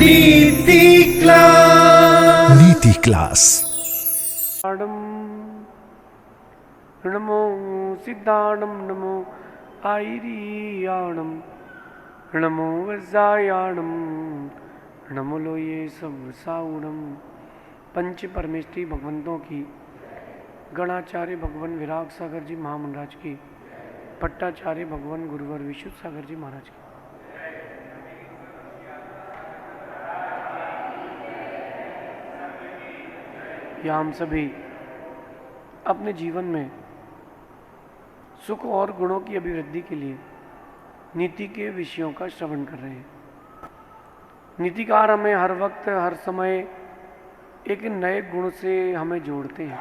नीति क्लास। नीति क्लास। नमो सिद्धाणम नमो आईरियाणम नमो वज्रायाणम नमो लोये सवसाउणम। पंच परमेष्ठी भगवंतों की, गणाचार्य भगवान विराग सागर जी महामंडराज की, पट्टाचार्य भगवान गुरुवर विशुद्ध सागर जी महाराज की। या हम सभी अपने जीवन में सुख और गुणों की अभिवृद्धि के लिए नीति के विषयों का श्रवण कर रहे हैं। नीतिकार हमें हर वक्त हर समय एक नए गुण से हमें जोड़ते हैं।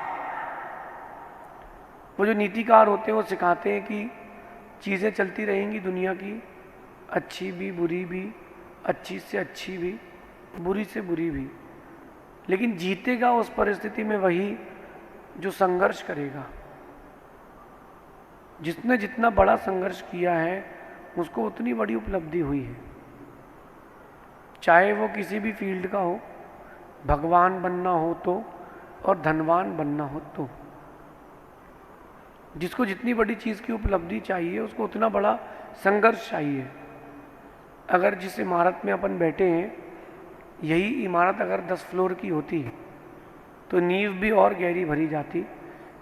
वो जो नीतिकार होते हैं वो सिखाते हैं कि चीज़ें चलती रहेंगी दुनिया की, अच्छी भी बुरी भी, अच्छी से अच्छी भी, बुरी से बुरी भी, लेकिन जीतेगा उस परिस्थिति में वही जो संघर्ष करेगा। जिसने जितना बड़ा संघर्ष किया है उसको उतनी बड़ी उपलब्धि हुई है, चाहे वो किसी भी फील्ड का हो, भगवान बनना हो तो और धनवान बनना हो तो। जिसको जितनी बड़ी चीज़ की उपलब्धि चाहिए उसको उतना बड़ा संघर्ष चाहिए। अगर जिस इमारत में अपन बैठे हैं, यही इमारत अगर 10 फ्लोर की होती तो नींव भी और गहरी भरी जाती,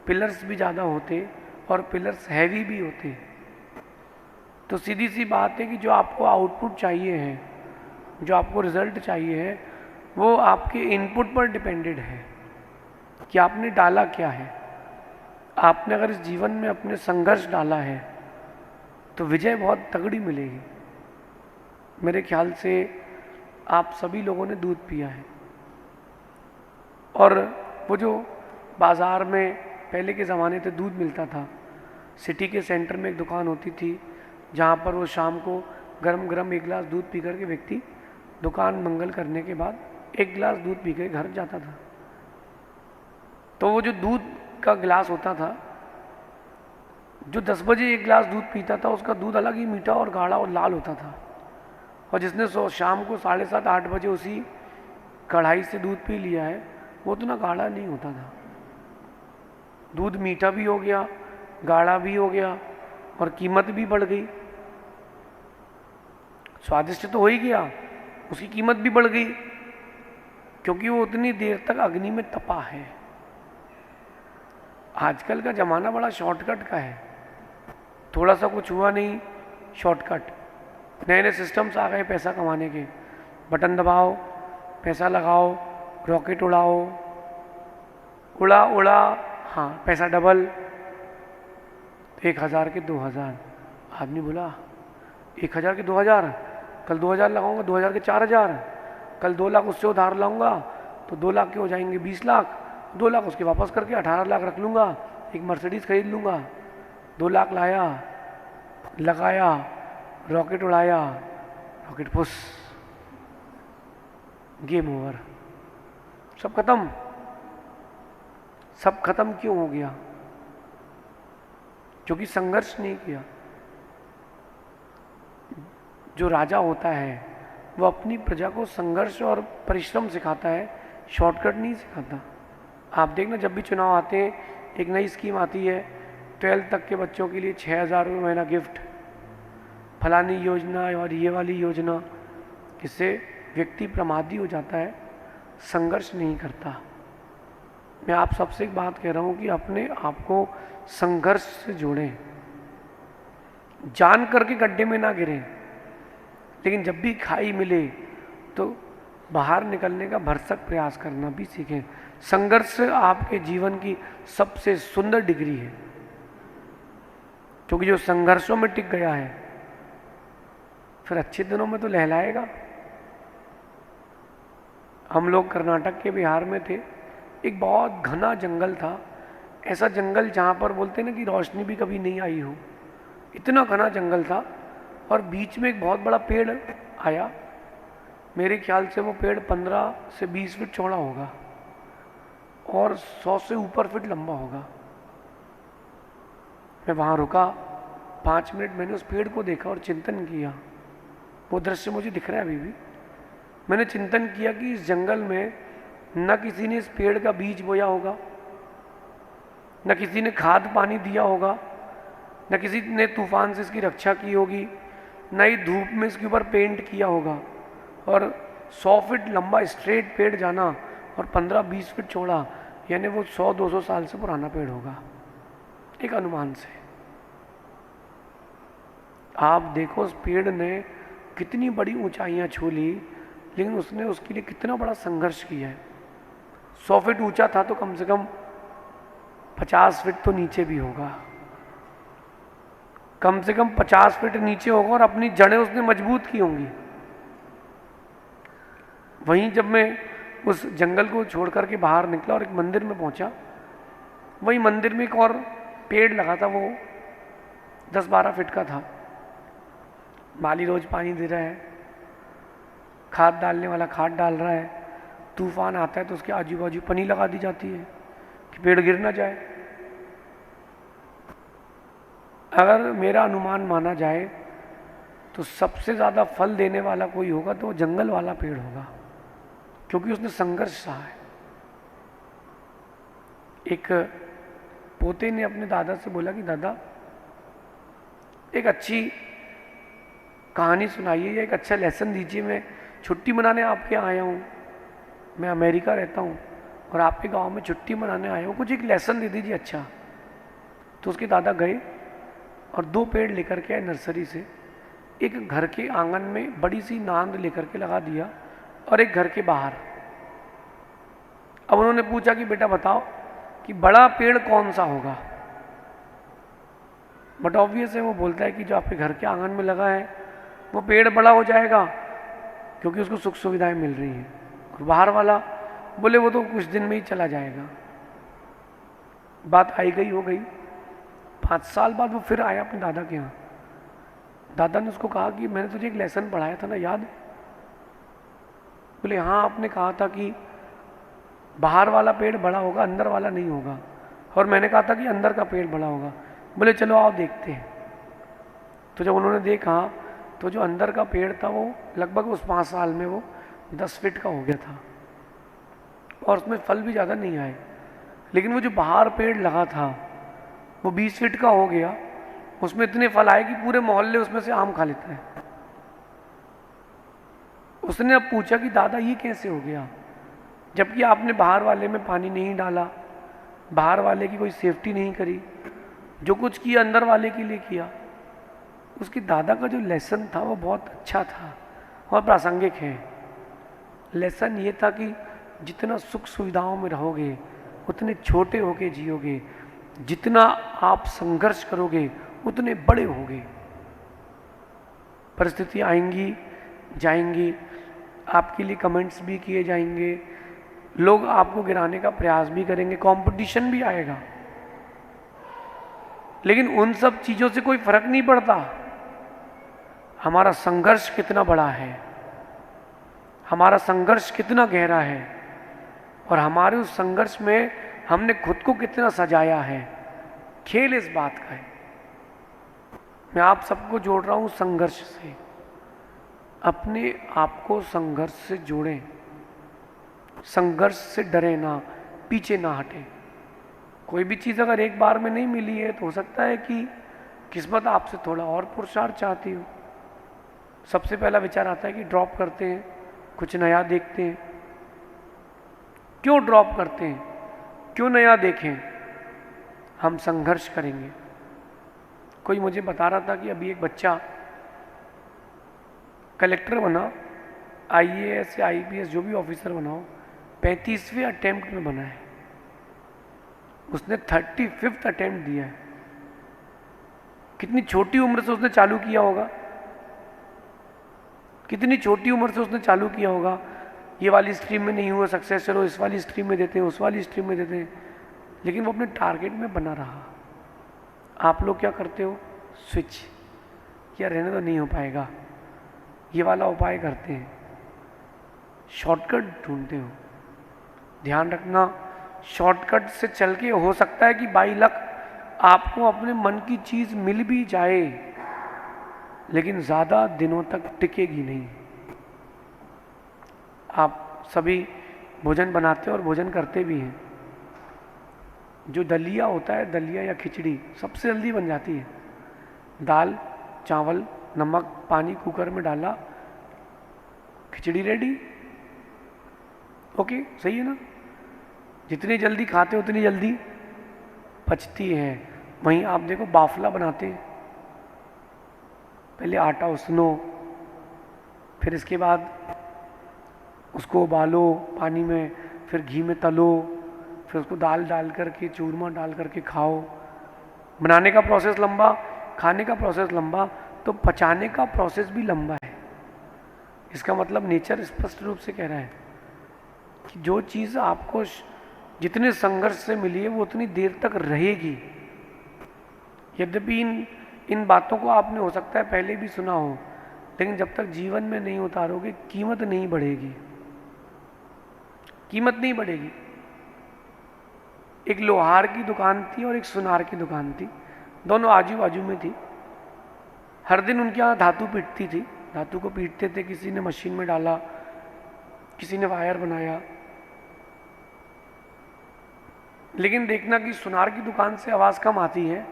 पिलर्स भी ज़्यादा होते और पिलर्स हैवी भी होते। तो सीधी सी बात है कि जो आपको आउटपुट चाहिए है, जो आपको रिजल्ट चाहिए है, वो आपके इनपुट पर डिपेंडेड है कि आपने डाला क्या है। आपने अगर इस जीवन में अपने संघर्ष डाला है तो विजय बहुत तगड़ी मिलेगी। मेरे ख्याल से आप सभी लोगों ने दूध पिया है, और वो जो बाज़ार में पहले के ज़माने पे दूध मिलता था, सिटी के सेंटर में एक दुकान होती थी जहाँ पर वो शाम को गरम गरम एक गिलास दूध पी करके व्यक्ति दुकान मंगल करने के बाद एक गिलास दूध पी के घर जाता था। तो वो जो दूध का गिलास होता था, जो 10 बजे एक गिलास दूध पीता था उसका दूध अलग ही मीठा और गाढ़ा और लाल होता था, और जिसने शाम को 7:30 8 बजे उसी कढ़ाई से दूध पी लिया है वो उतना गाढ़ा नहीं होता था। दूध मीठा भी हो गया, गाढ़ा भी हो गया, और कीमत भी बढ़ गई। स्वादिष्ट तो हो ही गया, उसकी कीमत भी बढ़ गई क्योंकि वो उतनी देर तक अग्नि में तपा है। आजकल का ज़माना बड़ा शॉर्टकट का है, थोड़ा सा कुछ हुआ नहीं शॉर्टकट। नए नए सिस्टम्स आ गए पैसा कमाने के, बटन दबाओ, पैसा लगाओ, रॉकेट उड़ाओ, उड़ा उड़ा, हाँ पैसा डबल। 1000 के 2000, आदमी बोला 1000 के 2000, कल 2000 लगाऊंगा, 2000 के 4000, कल 2 लाख उससे उधार लाऊंगा तो 2 लाख के हो जाएंगे 20 लाख, 2 लाख उसके वापस करके 18 लाख रख लूँगा, एक मर्सिडीज़ खरीद लूँगा। 2 लाख लाया, लगाया, रॉकेट उड़ाया, रॉकेट फुस, गेम ओवर, सब खत्म। सब खत्म क्यों हो गया? क्योंकि संघर्ष नहीं किया। जो राजा होता है वो अपनी प्रजा को संघर्ष और परिश्रम सिखाता है, शॉर्टकट नहीं सिखाता। आप देखना जब भी चुनाव आते हैं एक नई स्कीम आती है, 12th तक के बच्चों के लिए 6000 रुपये महीना गिफ्ट, फलानी योजना और ये वाली योजना। इससे व्यक्ति प्रमादी हो जाता है, संघर्ष नहीं करता। मैं आप सबसे एक बात कह रहा हूँ कि अपने आप को संघर्ष से जोड़ें, जान करके गड्ढे में ना गिरें, लेकिन जब भी खाई मिले तो बाहर निकलने का भरसक प्रयास करना भी सीखें। संघर्ष आपके जीवन की सबसे सुंदर डिग्री है, क्योंकि जो संघर्षों में टिक गया है फिर अच्छे दिनों में तो लहलाएगा। हम लोग कर्नाटक के बिहार में थे, एक बहुत घना जंगल था, ऐसा जंगल जहाँ पर बोलते ना कि रोशनी भी कभी नहीं आई हो, इतना घना जंगल था। और बीच में एक बहुत बड़ा पेड़ आया, मेरे ख्याल से वो पेड़ 15 से 20 फीट चौड़ा होगा और 100 से ऊपर फीट लंबा होगा। मैं वहाँ रुका, 5 मिनट मैंने उस पेड़ को देखा और चिंतन किया। वो दृश्य मुझे दिख रहा है अभी भी। मैंने चिंतन किया कि इस जंगल में न किसी ने इस पेड़ का बीज बोया होगा, न किसी ने खाद पानी दिया होगा, न किसी ने तूफान से इसकी रक्षा की होगी, न ही धूप में इसके ऊपर पेंट किया होगा। और 100 फीट लंबा स्ट्रेट पेड़ जाना और 15-20 फीट चौड़ा, यानी वो 100-200 साल से पुराना पेड़ होगा एक अनुमान से। आप देखो उस पेड़ ने कितनी बड़ी ऊंचाइयां छू ली, लेकिन उसने उसके लिए कितना बड़ा संघर्ष किया है। 100 फीट ऊंचा था तो कम से कम 50 फीट तो नीचे भी होगा, कम से कम 50 फीट नीचे होगा, और अपनी जड़ें उसने मजबूत की होंगी। वहीं जब मैं उस जंगल को छोड़ करके बाहर निकला और एक मंदिर में पहुंचा, वहीं मंदिर में एक और पेड़ लगा था, वो 10-12 फीट का था। माली रोज पानी दे रहा है, खाद डालने वाला खाद डाल रहा है, तूफान आता है तो उसके आजू बाजू पन्नी लगा दी जाती है कि पेड़ गिर ना जाए। अगर मेरा अनुमान माना जाए तो सबसे ज़्यादा फल देने वाला कोई होगा तो वो जंगल वाला पेड़ होगा, क्योंकि उसने संघर्ष सहा है। एक पोते ने अपने दादा से बोला कि दादा एक अच्छी कहानी सुनाइए या एक अच्छा लेसन दीजिए, मैं छुट्टी मनाने आपके यहाँ आया हूँ, मैं अमेरिका रहता हूँ और आपके गांव में छुट्टी मनाने आया हूँ, कुछ एक लेसन दे दीजिए अच्छा। तो उसके दादा गए और 2 पेड़ लेकर के आए नर्सरी से, एक घर के आंगन में बड़ी सी नांद लेकर के लगा दिया और एक घर के बाहर। अब उन्होंने पूछा कि बेटा बताओ कि बड़ा पेड़ कौन सा होगा। बट ऑब्वियस है, वो बोलता है कि जो आपके घर के आंगन में लगा है वो पेड़ बड़ा हो जाएगा क्योंकि उसको सुख सुविधाएं मिल रही हैं, और बाहर वाला बोले वो तो कुछ दिन में ही चला जाएगा। बात आई गई हो गई। 5 साल बाद वो फिर आया अपने दादा के यहाँ। दादा ने उसको कहा कि मैंने तुझे एक लेसन पढ़ाया था ना, याद है? बोले हाँ, आपने कहा था कि बाहर वाला पेड़ बड़ा होगा, अंदर वाला नहीं होगा, और मैंने कहा था कि अंदर का पेड़ बड़ा होगा। बोले चलो आओ देखते हैं। तो जब उन्होंने देखा तो जो अंदर का पेड़ था वो लगभग उस 5 साल में वो 10 फीट का हो गया था, और उसमें फल भी ज़्यादा नहीं आए। लेकिन वो जो बाहर पेड़ लगा था वो 20 फीट का हो गया, उसमें इतने फल आए कि पूरे मोहल्ले उसमें से आम खा लेते हैं। उसने अब पूछा कि दादा ये कैसे हो गया, जबकि आपने बाहर वाले में पानी नहीं डाला, बाहर वाले की कोई सेफ्टी नहीं करी, जो कुछ किया अंदर वाले के लिए किया। उसके दादा का जो लेसन था वो बहुत अच्छा था और प्रासंगिक है। लेसन ये था कि जितना सुख सुविधाओं में रहोगे उतने छोटे होके जियोगे, जितना आप संघर्ष करोगे उतने बड़े होगे। परिस्थितियाँ आएंगी जाएंगी, आपके लिए कमेंट्स भी किए जाएंगे, लोग आपको गिराने का प्रयास भी करेंगे, कंपटीशन भी आएगा, लेकिन उन सब चीज़ों से कोई फर्क नहीं पड़ता हमारा संघर्ष कितना बड़ा है, हमारा संघर्ष कितना गहरा है, और हमारे उस संघर्ष में हमने खुद को कितना सजाया है। खेल इस बात का है। मैं आप सबको जोड़ रहा हूं संघर्ष से। अपने आप को संघर्ष से जोड़ें, संघर्ष से डरे ना, पीछे ना हटें। कोई भी चीज़ अगर एक बार में नहीं मिली है तो हो सकता है कि किस्मत आपसे थोड़ा और पुरुषार्थ चाहती हो। सबसे पहला विचार आता है कि ड्रॉप करते हैं, कुछ नया देखते हैं। क्यों ड्रॉप करते हैं, क्यों नया देखें? हम संघर्ष करेंगे। कोई मुझे बता रहा था कि अभी एक बच्चा कलेक्टर बना, IAS या IPS जो भी ऑफिसर बनाओ, 35वें अटेम्प्ट में बना है। उसने 35th अटेम्प्ट दिया है। कितनी छोटी उम्र से उसने चालू किया होगा, कितनी छोटी उम्र से उसने चालू किया होगा। ये वाली स्ट्रीम में नहीं हुआ सक्सेस, चलो इस वाली स्ट्रीम में देते हैं, उस वाली स्ट्रीम में देते हैं, लेकिन वो अपने टारगेट में बना रहा। आप लोग क्या करते हो? स्विच, या रहने तो नहीं हो पाएगा, ये वाला उपाय करते हैं, शॉर्टकट ढूंढते हो। ध्यान रखना, शॉर्टकट से चल के हो सकता है कि बाई लक आपको अपने मन की चीज मिल भी जाए, लेकिन ज्यादा दिनों तक टिकेगी नहीं। आप सभी भोजन बनाते हैं और भोजन करते भी हैं। जो दलिया होता है, दलिया या खिचड़ी सबसे जल्दी बन जाती है। दाल, चावल, नमक, पानी कुकर में डाला, खिचड़ी रेडी। ओके, सही है ना? जितनी जल्दी खाते हो उतनी जल्दी पचती है। वहीं आप देखो बाफला बनाते हैं, पहले आटा उसनो, फिर इसके बाद उसको उबालो पानी में, फिर घी में तलो, फिर उसको दाल डाल करके, चूरमा डाल करके खाओ। बनाने का प्रोसेस लंबा, खाने का प्रोसेस लंबा, तो पचाने का प्रोसेस भी लंबा है। इसका मतलब नेचर स्पष्ट रूप से कह रहा है कि जो चीज़ आपको जितने संघर्ष से मिली है वो उतनी देर तक रहेगी। यद्यपि इन बातों को आपने हो सकता है पहले भी सुना हो, लेकिन जब तक जीवन में नहीं उतारोगे कीमत नहीं बढ़ेगी, कीमत नहीं बढ़ेगी। एक लोहार की दुकान थी और एक सुनार की दुकान थी, दोनों आजू बाजू में थी। हर दिन उनके यहाँ धातु पीटती थी, धातु को पीटते थे, किसी ने मशीन में डाला, किसी ने वायर बनाया। लेकिन देखना कि सुनार की दुकान से आवाज़ कम आती है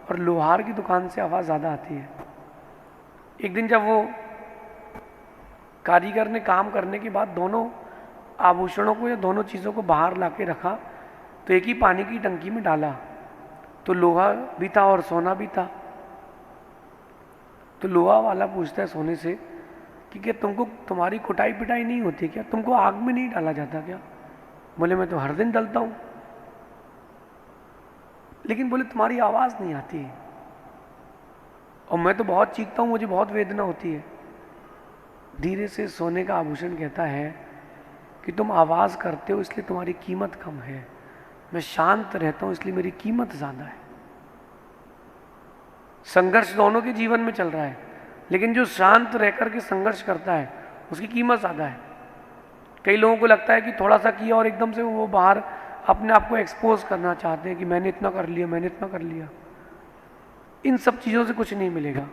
और लोहार की दुकान से आवाज़ ज़्यादा आती है। एक दिन जब वो कारीगर ने काम करने के बाद दोनों आभूषणों को या दोनों चीज़ों को बाहर ला के रखा, तो एक ही पानी की टंकी में डाला, तो लोहा भी था और सोना भी था। तो लोहा वाला पूछता है सोने से कि क्या तुमको तुम्हारी कुटाई पिटाई नहीं होती क्या, तुमको आग में नहीं डाला जाता क्या? बोले मैं तो हर दिन डलता हूँ। लेकिन बोले तुम्हारी आवाज़ नहीं आती और मैं तो बहुत चीखता हूँ, मुझे बहुत वेदना होती है। धीरे से सोने का आभूषण कहता है कि तुम आवाज़ करते हो इसलिए तुम्हारी कीमत कम है, मैं शांत रहता हूँ इसलिए मेरी कीमत ज़्यादा है। संघर्ष दोनों के जीवन में चल रहा है, लेकिन जो शांत रहकर के संघर्ष करता है उसकी कीमत ज़्यादा है। कई लोगों को लगता है कि थोड़ा सा किया और एकदम से वो बाहर अपने आप को एक्सपोज करना चाहते हैं कि मैंने इतना कर लिया, मैंने इतना कर लिया। इन सब चीज़ों से कुछ नहीं मिलेगा।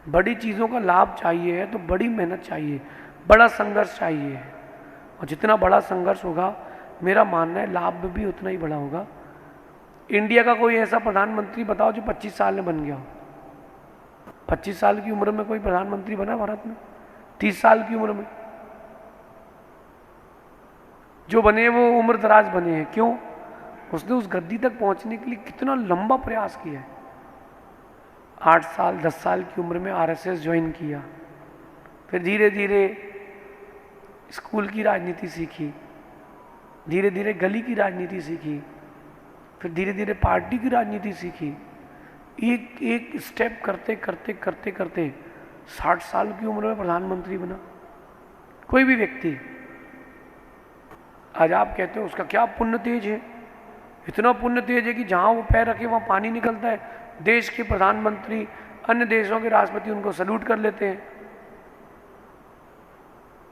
बड़ी चीज़ों का लाभ चाहिए है तो बड़ी मेहनत चाहिए, बड़ा संघर्ष चाहिए है, और जितना बड़ा संघर्ष होगा मेरा मानना है लाभ भी उतना ही बड़ा होगा। इंडिया का कोई ऐसा प्रधानमंत्री बताओ जो 25 साल में बन गया हो। 25 साल की उम्र में कोई प्रधानमंत्री बना भारत में? 30 साल की उम्र में जो बने वो उम्र दराज बने हैं। क्यों? उसने उस गद्दी तक पहुंचने के लिए कितना लंबा प्रयास किया है। 8 साल 10 साल की उम्र में आरएसएस ज्वाइन किया, फिर धीरे धीरे स्कूल की राजनीति सीखी, धीरे धीरे गली की राजनीति सीखी, फिर धीरे धीरे पार्टी की राजनीति सीखी। एक एक स्टेप करते करते करते करते 60 साल की उम्र में प्रधानमंत्री बना कोई भी व्यक्ति। आज आप कहते हो उसका क्या पुण्य तेज है, इतना पुण्य तेज है कि जहां वो पैर रखे वहां पानी निकलता है। देश के प्रधानमंत्री, अन्य देशों के राष्ट्रपति उनको सल्यूट कर लेते हैं,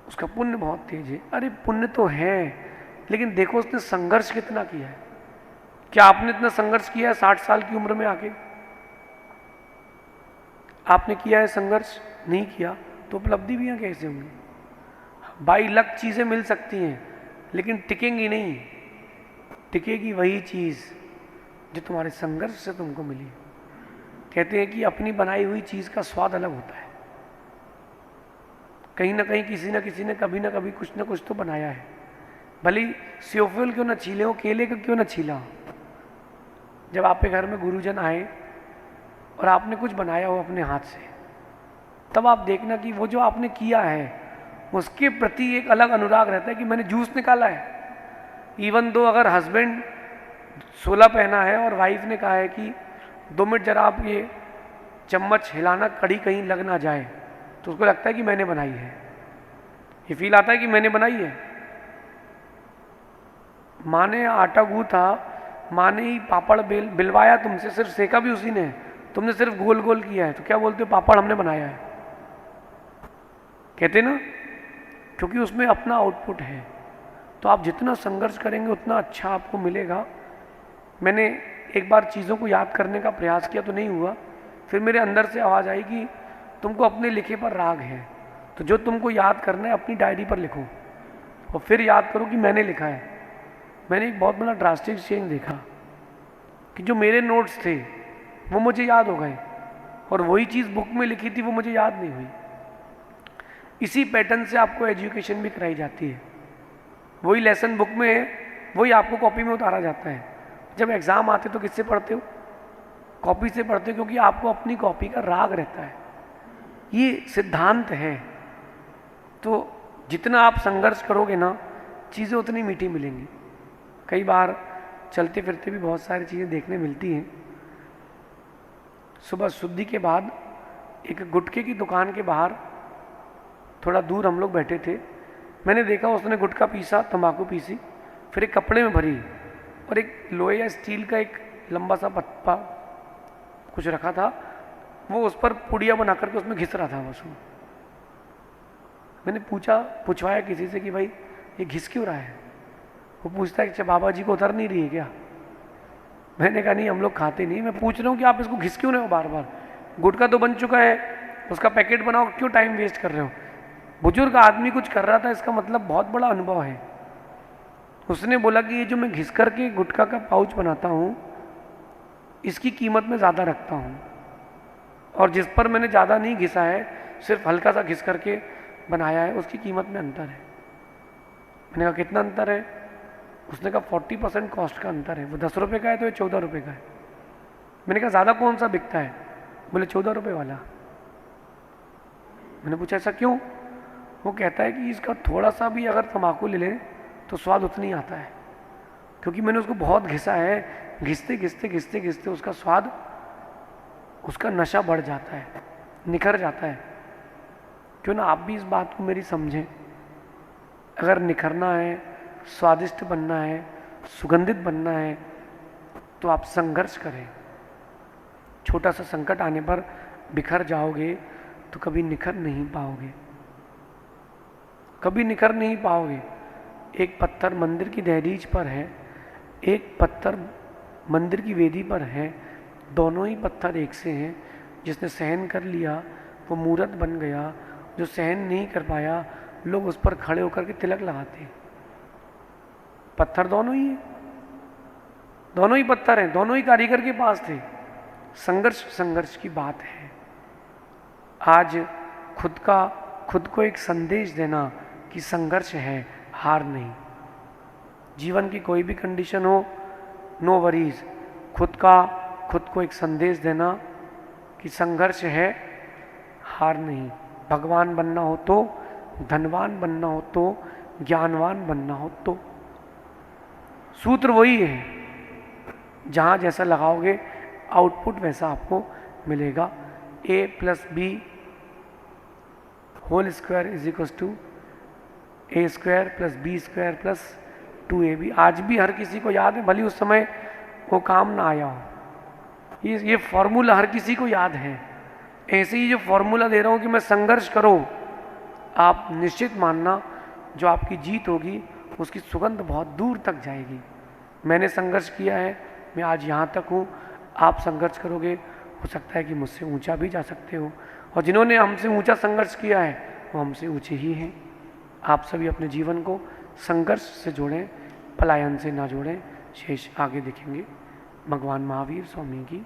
उसका पुण्य बहुत तेज है। अरे पुण्य तो है, लेकिन देखो उसने संघर्ष कितना किया है। क्या आपने इतना संघर्ष किया है 60 साल की उम्र में आके? आपने किया है संघर्ष? नहीं किया तो उपलब्धि भी यहाँ कैसे होंगी? बाई लक चीज़ें मिल सकती हैं लेकिन टिकेंगी नहीं। टिकेगी वही चीज़ जो तुम्हारे संघर्ष से तुमको मिली। कहते हैं कि अपनी बनाई हुई चीज़ का स्वाद अलग होता है। कहीं ना कहीं किसी न किसी ने कभी ना कभी कुछ ना कुछ तो बनाया है, भले सेवफल क्यों ना छीले हो, केले का क्यों ना छीला हो। जब आपके घर में गुरुजन आए और आपने कुछ बनाया हो अपने हाथ से, तब आप देखना कि वो जो आपने किया है उसके प्रति एक अलग अनुराग रहता है कि मैंने जूस निकाला है। इवन दो अगर हस्बैंड 16 पहना है और वाइफ ने कहा है कि 2 मिनट जरा आप ये चम्मच हिलाना, कड़ी कहीं लग ना जाए, तो उसको लगता है कि मैंने बनाई है। ये फील आता है कि मैंने बनाई है। माँ ने आटा गूथा, माँ ने ही पापड़ बिलवाया तुमसे, सिर्फ सेका भी उसी ने, तुमने सिर्फ गोल गोल किया है, तो क्या बोलते हो? पापड़ हमने बनाया है, कहते ना, क्योंकि उसमें अपना आउटपुट है। तो आप जितना संघर्ष करेंगे उतना अच्छा आपको मिलेगा। मैंने एक बार चीज़ों को याद करने का प्रयास किया तो नहीं हुआ, फिर मेरे अंदर से आवाज़ आई कि तुमको अपने लिखे पर राग है, तो जो तुमको याद करना है अपनी डायरी पर लिखो और फिर याद करो कि मैंने लिखा है। मैंने एक बहुत बड़ा ड्रास्टिक चेंज देखा कि जो मेरे नोट्स थे वो मुझे याद हो गए और वही चीज़ बुक में लिखी थी वो मुझे याद नहीं हुई। इसी पैटर्न से आपको एजुकेशन भी कराई जाती है। वही लेसन बुक में है वही आपको कॉपी में उतारा जाता है। जब एग्ज़ाम आते तो किससे पढ़ते हो? कॉपी से पढ़ते हो, क्योंकि आपको अपनी कॉपी का राग रहता है। ये सिद्धांत है। तो जितना आप संघर्ष करोगे ना, चीज़ें उतनी मीठी मिलेंगी। कई बार चलते फिरते भी बहुत सारी चीज़ें देखने मिलती हैं। सुबह शुद्धि के बाद एक गुटखे की दुकान के बाहर थोड़ा दूर हम लोग बैठे थे। मैंने देखा उसने गुटखा पीसा, तंबाकू पीसी, फिर एक कपड़े में भरी और एक लोहे या स्टील का एक लंबा सा पत्ता कुछ रखा था, वो उस पर पुड़िया बना करके उसमें घिस रहा था बस। मैंने पूछवाया किसी से कि भाई ये घिस क्यों रहा है? वो पूछता है कि बाबा जी को उतर नहीं रही है क्या? मैंने कहा नहीं, हम लोग खाते नहीं। मैं पूछ रहा हूँ कि आप इसको घिस क्यों रहे हो बार बार? गुटखा तो बन चुका है, उसका पैकेट बनाओ, क्यों टाइम वेस्ट कर रहे हो? बुजुर्ग आदमी कुछ कर रहा था, इसका मतलब बहुत बड़ा अनुभव है। उसने बोला कि ये जो मैं घिस करके गुटखा का पाउच बनाता हूँ इसकी कीमत मैं ज़्यादा रखता हूँ, और जिस पर मैंने ज़्यादा नहीं घिसा है, सिर्फ हल्का सा घिस करके बनाया है, उसकी कीमत में अंतर है। मैंने कहा कितना अंतर है? उसने कहा 40% कॉस्ट का अंतर है। वो 10 रुपये का है तो ये 14 रुपये का है। मैंने कहा ज़्यादा कौन सा बिकता है? बोले 14 रुपये वाला। मैंने पूछा ऐसा क्यों? वो कहता है कि इसका थोड़ा सा भी अगर तम्बाकू ले लें तो स्वाद उतना ही आता है, क्योंकि मैंने उसको बहुत घिसा है। घिसते घिसते घिसते घिसते उसका स्वाद, उसका नशा बढ़ जाता है, निखर जाता है। क्यों ना आप भी इस बात को मेरी समझें। अगर निखरना है, स्वादिष्ट बनना है, सुगंधित बनना है, तो आप संघर्ष करें। छोटा सा संकट आने पर बिखर जाओगे तो कभी निखर नहीं पाओगे, कभी निखर नहीं पाओगे। एक पत्थर मंदिर की दहलीज पर है, एक पत्थर मंदिर की वेदी पर है, दोनों ही पत्थर एक से हैं। जिसने सहन कर लिया वो मूर्त बन गया, जो सहन नहीं कर पाया लोग उस पर खड़े होकर के तिलक लगाते हैं। पत्थर दोनों ही हैं, दोनों ही पत्थर हैं, दोनों ही कारीगर के पास थे। संघर्ष की बात है। आज खुद को एक संदेश देना कि संघर्ष है, हार नहीं। जीवन की कोई भी कंडीशन हो, नो वरीज। खुद को एक संदेश देना कि संघर्ष है, हार नहीं। भगवान बनना हो तो, धनवान बनना हो तो, ज्ञानवान बनना हो तो। सूत्र वही है, जहाँ जैसा लगाओगे आउटपुट वैसा आपको मिलेगा। a+b whole square is equal to a² + b² + 2ab। आज भी हर किसी को याद है, भले उस समय वो काम ना आया हो। ये फॉर्मूला हर किसी को याद है। ऐसे ही जो फॉर्मूला दे रहा हूँ कि मैं संघर्ष करो, आप निश्चित मानना जो आपकी जीत होगी उसकी सुगंध बहुत दूर तक जाएगी। मैंने संघर्ष किया है, मैं आज यहाँ तक हूँ। आप संघर्ष करोगे, हो सकता है कि मुझसे ऊंचा भी जा सकते हो, और जिन्होंने हमसे ऊंचा संघर्ष किया है वो हमसे ऊंचे ही हैं। आप सभी अपने जीवन को संघर्ष से जोड़ें, पलायन से ना जोड़ें। शेष आगे देखेंगे। भगवान महावीर स्वामी की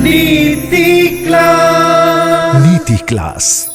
नीति क्लास। नीति क्लास।